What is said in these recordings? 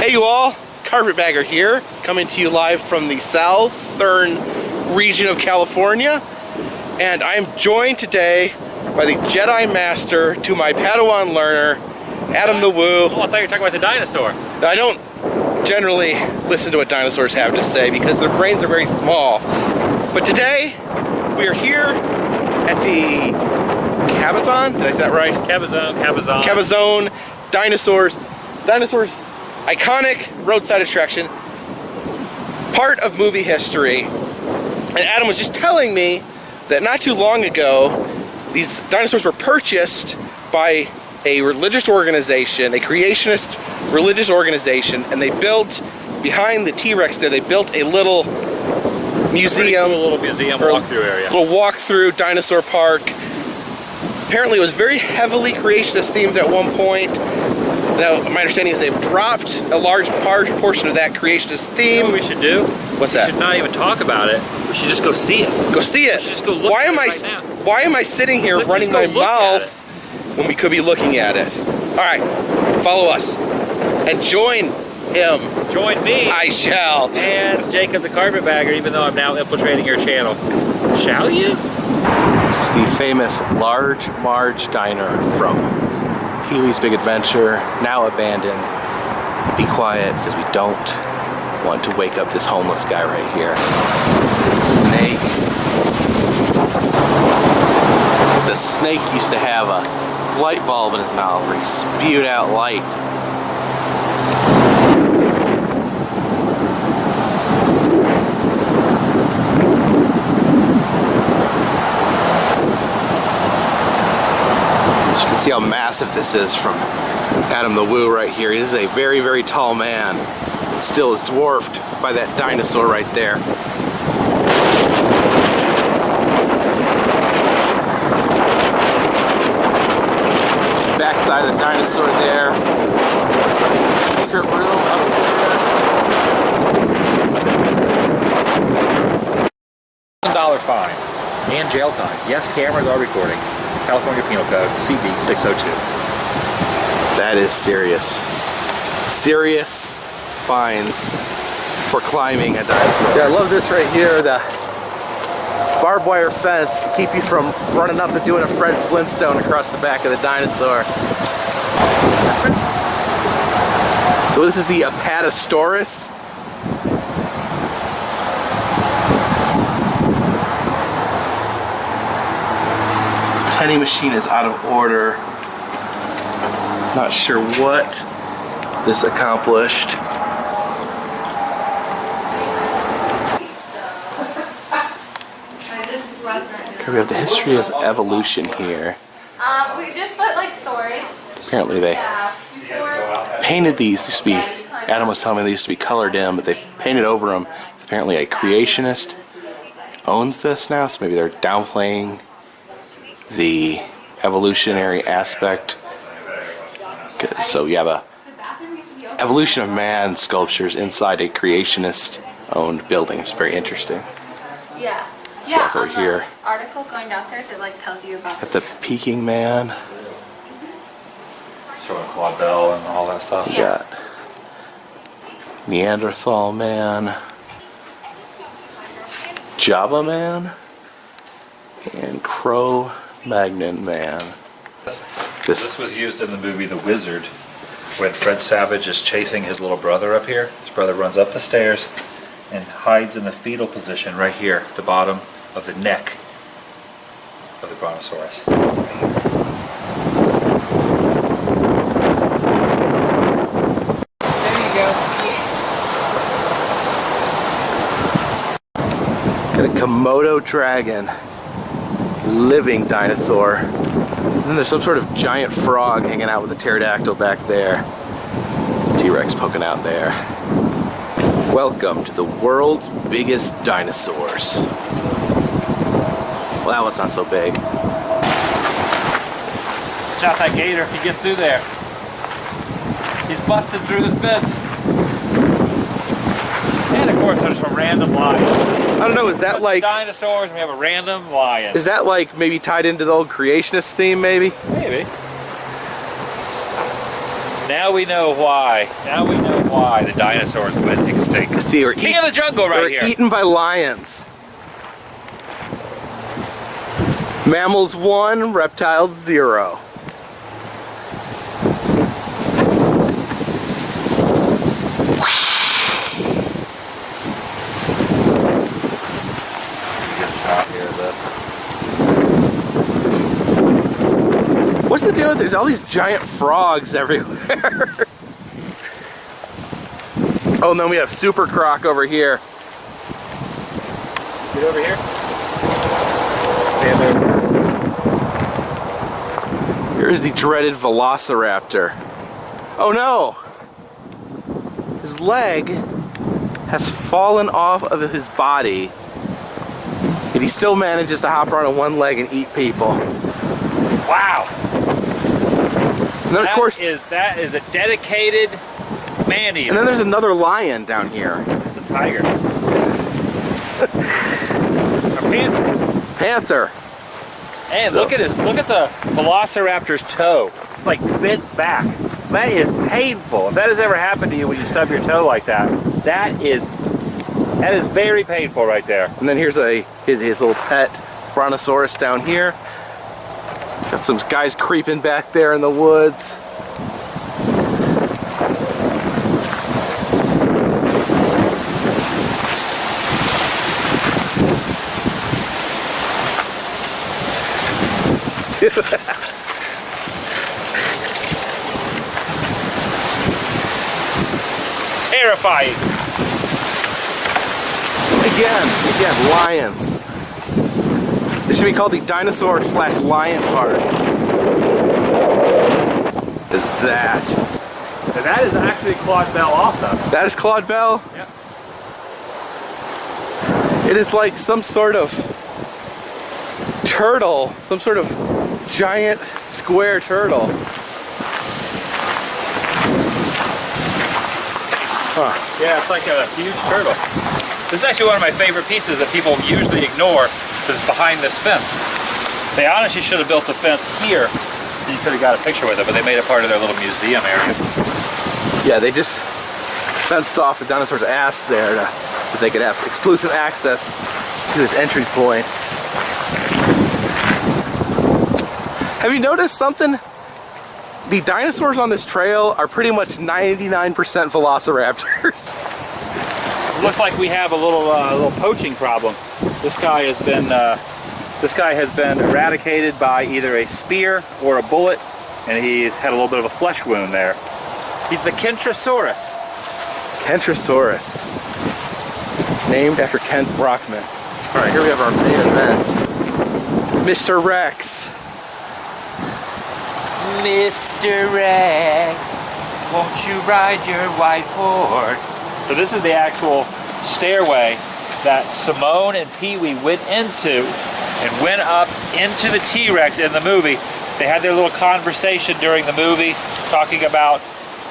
Hey you all, Carpetbagger here, coming to you live from the southern region of California. And I'm joined today by the Jedi Master to my Padawan learner, Adam the Woo. Oh, I thought you were talking about the dinosaur. I don't generally listen to what dinosaurs have to say because their brains are very small. But today, we are here at the Cabazon, did I say that right? Cabazon. Dinosaurs, iconic roadside attraction, part of movie history. And Adam was just telling me that not too long ago, these dinosaurs were purchased by a religious organization, a creationist religious organization, and they built, behind the T-Rex there, they built a little museum. Cool little museum walkthrough area. Little walkthrough dinosaur park. Apparently it was very heavily creationist themed at one point. Now, my understanding is they've dropped a large portion of that creationist theme. You know what we should do? What's that? We should not even talk about it. We should just go see it. Go see it. We should just go look at it right now. Why am I sitting here running my mouth when we could be looking at it? All right, follow us and join him. Join me. I shall. And Jacob the Carpetbagger, even though I'm now infiltrating your channel. Shall you? This is the famous Large Marge Diner from Pee-wee's Big Adventure, now abandoned. Be quiet, because we don't want to wake up this homeless guy right here. Snake. The snake used to have a light bulb in his mouth where he spewed out light. See how massive this is from Adam the Woo right here. He is a very, very tall man. It still is dwarfed by that dinosaur right there. Backside of the dinosaur there. Secret room up there. $1 fine and jail time. Yes, cameras are recording. California Penal Code, CB 602. That is serious. Serious fines for climbing a dinosaur. Yeah, I love this right here, the barbed wire fence to keep you from running up and doing a Fred Flintstone across the back of the dinosaur. So this is the Apatosaurus. Penny machine is out of order. Not sure what this accomplished. We have the history of evolution here. We just put like storage. Apparently they painted these. Used to be, Adam was telling me they used to be colored in, but they painted over them. Apparently a creationist owns this now, so maybe they're downplaying the evolutionary aspect. So you have a evolution of man sculptures inside a creationist owned building. It's very interesting. Yeah. Yeah, over here. Article going downstairs, it like tells you about At the Peking Man. Showing Claude Bell and all that stuff. You got Neanderthal Man, Java Man, and Cro-Magnon Man. This was used in the movie The Wizard when Fred Savage is chasing his little brother up here. His brother runs up the stairs and hides in the fetal position right here at the bottom of the neck of the Brontosaurus. There you go. Got a Komodo dragon, living dinosaur. And then there's some sort of giant frog hanging out with a pterodactyl back there. T-Rex poking out there. Welcome to the world's biggest dinosaurs. Well, that one's not so big. Watch out that gator if he gets through there. He's busted through the fence. And of course there's a random lion. I don't know, is that like dinosaurs and we have a random lion? Is that like maybe tied into the old creationist theme maybe? Maybe. Now we know why. Now we know why the dinosaurs went extinct. Because they were King of the jungle right here. eaten by lions. Mammals 1, reptiles 0. What's the deal with there's all these giant frogs everywhere? Oh, and then we have Super Croc over here. Get over here. Here's the dreaded Velociraptor. Oh no! His leg has fallen off of his body, and he still manages to hop around on one leg and eat people. Wow! And then, of course, that is a dedicated man-eater. and then there's another lion down here. It's a tiger. A panther. Panther. And look at this. Look at the Velociraptor's toe. It's like bent back. That is painful. If that has ever happened to you when you stub your toe like that, that is very painful right there. And then here's his little pet Brontosaurus down here. Got some guys creeping back there in the woods. Terrifying. Again, lions. This should be called the Dinosaur/Lion Park. Is that? And that is actually Claude Bell also. That is Claude Bell? Yep. It is like some sort of turtle, some sort of giant square turtle. Huh. Yeah, it's like a huge turtle. This is actually one of my favorite pieces that people usually ignore because it's behind this fence. They honestly should have built a fence here and you could have got a picture with it, but they made it part of their little museum area. Yeah, they just fenced off the dinosaur's ass there so they could have exclusive access to this entry point. Have you noticed something? The dinosaurs on this trail are pretty much 99% velociraptors. It looks like we have a little poaching problem. This guy has been eradicated by either a spear or a bullet, and he's had a little bit of a flesh wound there. He's the Kentrosaurus. Kentrosaurus, named after Kent Brockman. All right, here we have our main event, Mr. Rex. Mr. Rex, won't you ride your white horse? So this is the actual stairway that Simone and Pee-wee went into and went up into the T-Rex in the movie. They had their little conversation during the movie talking about,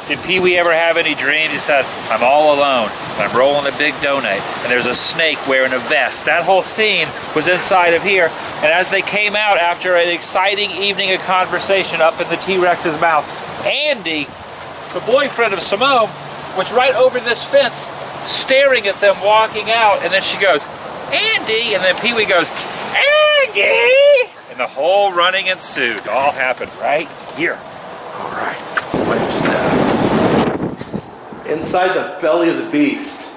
did Pee-wee ever have any dreams? He said, I'm all alone, I'm rolling a big donut, and there's a snake wearing a vest. That whole scene was inside of here, and as they came out after an exciting evening of conversation up in the T-Rex's mouth, Andy, the boyfriend of Simone, was right over this fence, staring at them walking out, and then she goes, Andy, and then Pee-wee goes, Andy! And the whole running ensued. All happened right here. All right, inside the belly of the beast.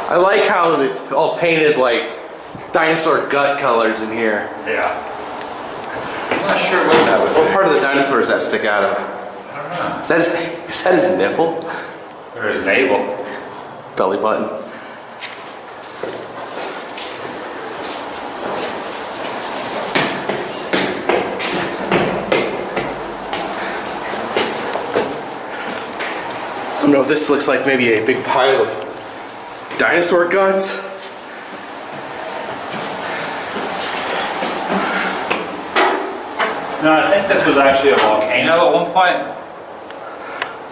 I like how it's all painted like dinosaur gut colors in here. Yeah. I'm not sure what that would be. What part of the dinosaur does that stick out of? I don't know. Is that his nipple? Or his navel. Belly button. I don't know if this looks like maybe a big pile of dinosaur guts. No, I think this was actually a volcano at one point.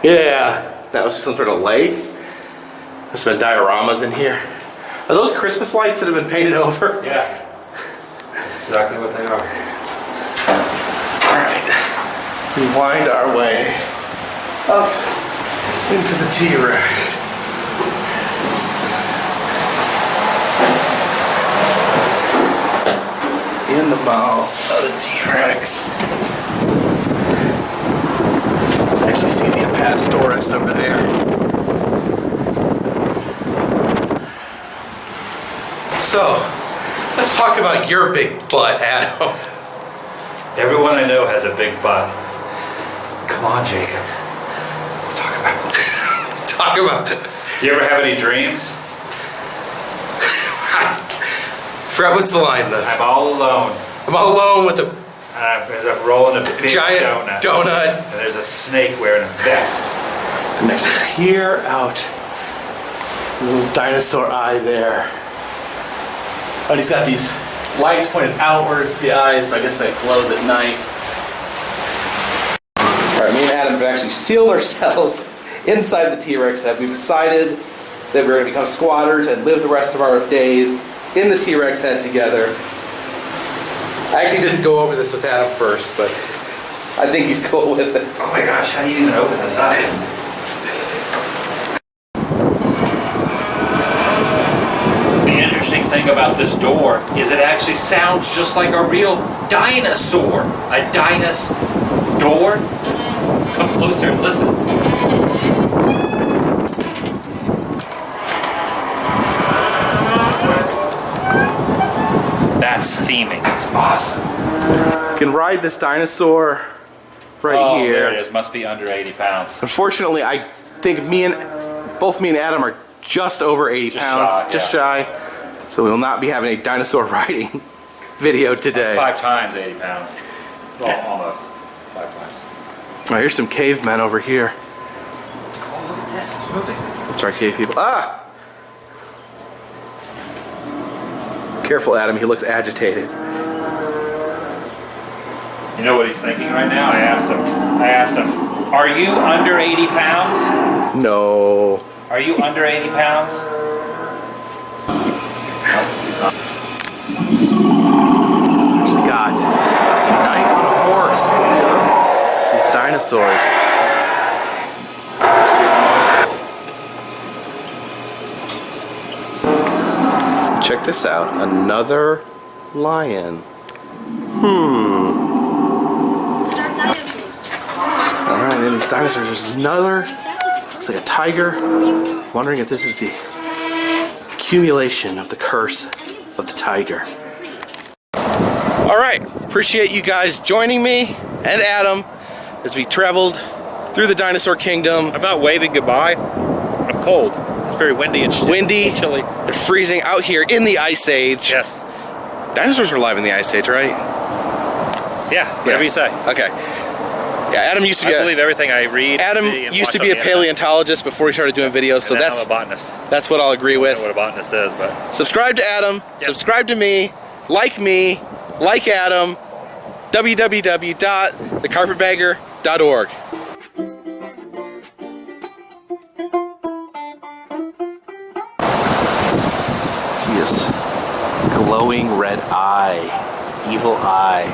Yeah, that was some sort of lake. There's been dioramas in here. Are those Christmas lights that have been painted over? Yeah. That's exactly what they are. Alright. We wind our way up into the T-Rex. In the mouth of the T-Rex. Actually see the Apatosaurus over there. So, let's talk about your big butt, Adam. Everyone I know has a big butt. Come on, Jacob. Let's talk about it. Talk about it. You ever have any dreams? Forgot what's the line though. I'm all alone. I'm all alone with a As I'm rolling a big giant donut. And there's a snake wearing a vest. And there's a tear out. A little dinosaur eye there. And he's got these lights pointed outwards to the eyes, so I guess that glows at night. Alright, me and Adam have actually sealed ourselves inside the T-Rex head. We've decided that we're going to become squatters and live the rest of our days in the T-Rex head together. I actually didn't go over this with Adam first, but I think he's cool with it. Oh my gosh, how do you even open this up? The interesting thing about this door is it actually sounds just like a real dinosaur. A door. Come closer and listen. That's theming. It's awesome. You can ride this dinosaur right here. There it is. Must be under 80 pounds. Unfortunately, I think both me and Adam are just over 80 pounds, just shy. So we will not be having a dinosaur riding video today. 5 times 80 pounds. Well, almost 5 times. Oh, here's some cavemen over here. Oh, look at this. It's moving. Sorry, cave people. Ah! Careful, Adam. He looks agitated. You know what he's thinking right now? I asked him, are you under 80 pounds? No. Are you under 80 pounds? There's got a knight on a horse. These dinosaurs. Check this out. Another lion. Alright, and these dinosaurs. There's another. Looks like a tiger. Wondering if this is the accumulation of the curse of the tiger. Alright, appreciate you guys joining me and Adam as we traveled through the dinosaur kingdom. I'm not waving goodbye. I'm cold. It's very windy and chilly. And freezing out here in the Ice Age. Yes. Dinosaurs were alive in the Ice Age, right? Yeah, whatever you say. Okay. Yeah, Adam used to be I believe everything I read. Adam used to be a paleontologist before he started doing videos, so I'm a botanist. that's what I'll agree with. I don't know what a botanist is, but Subscribe to Adam, subscribe to me, like Adam, www.thecarpetbagger.org. See this glowing red eye, evil eye.